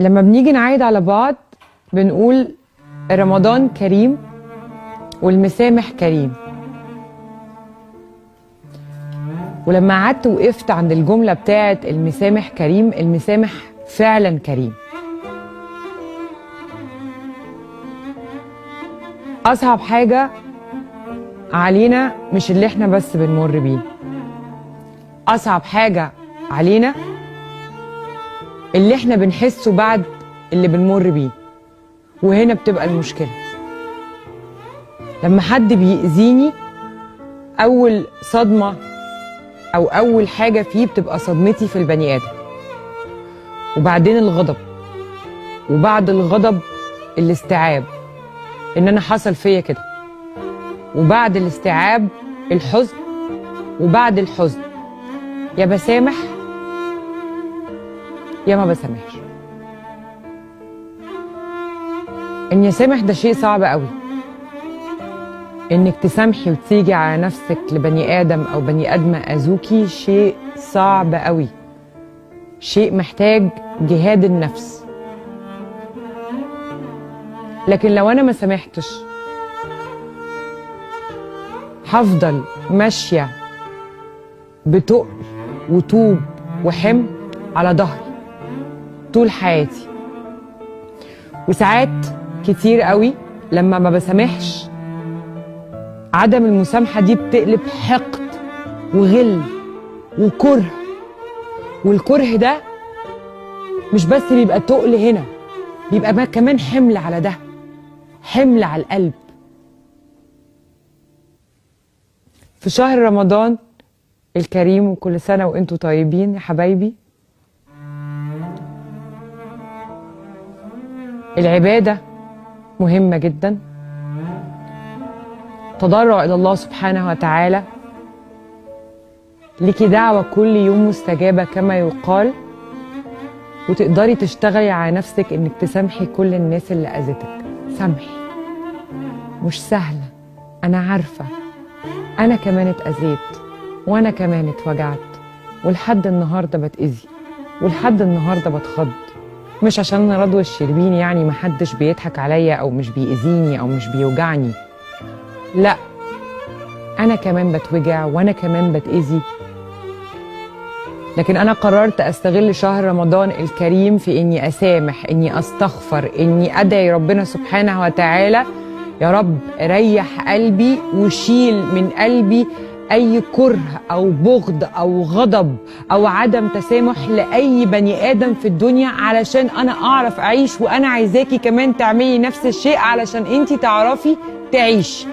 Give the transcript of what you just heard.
لما بنيجي نعايد على بعض بنقول رمضان كريم والمسامح كريم. ولما قعدت وقفت عند الجملة بتاعت المسامح كريم، المسامح فعلا كريم. أصعب حاجة علينا مش اللي احنا بس بنمر بيه، أصعب حاجة علينا اللي احنا بنحسه بعد اللي بنمر بيه. وهنا بتبقى المشكلة، لما حد بيأذيني أول صدمة أو أول حاجة فيه بتبقى صدمتي في البني آدم، وبعدين الغضب، وبعد الغضب الاستيعاب إن أنا حصل فيا كده، وبعد الاستيعاب الحزن، وبعد الحزن يا بسامح يا ما بسامحش. إن يسامح ده شيء صعب قوي، إنك تسامحي وتيجي على نفسك لبني آدم أو بني آدمة أذوكي شيء صعب قوي، شيء محتاج جهاد النفس. لكن لو أنا ما سامحتش هفضل ماشية بتقل وطوب وحمل على ظهري طول حياتي. وساعات كتير قوي لما ما بسامحش عدم المسامحة دي بتقلب حقد وغل وكره، والكره ده مش بس بيبقى تقل هنا، بيبقى كمان حمل على ده، حمل على القلب. في شهر رمضان الكريم، وكل سنة وانتوا طيبين يا حبايبي، العبادة مهمة جدا، تضرع إلى الله سبحانه وتعالى، ليكي دعوة كل يوم مستجابة كما يقال، وتقدري تشتغلي على نفسك إنك تسامحي كل الناس اللي أذتك. سامحي، مش سهلة، أنا عارفة، أنا كمان اتأذيت وأنا كمان اتوجعت، ولحد النهاردة بتأذي، ولحد النهاردة بتخض. مش عشان أنا رضوى الشربيني يعني محدش بيضحك عليا أو مش بيأذيني أو مش بيوجعني، لا، أنا كمان بتوجع وأنا كمان بتأذي. لكن أنا قررت أستغل شهر رمضان الكريم في إني أسامح، إني أستغفر، إني أدعي ربنا سبحانه وتعالى يا رب ريح قلبي وشيل من قلبي أي كره أو بغض أو غضب أو عدم تسامح لأي بني آدم في الدنيا، علشان أنا أعرف أعيش، وأنا عايزاكي كمان تعملي نفس الشيء علشان أنتي تعرفي تعيشي.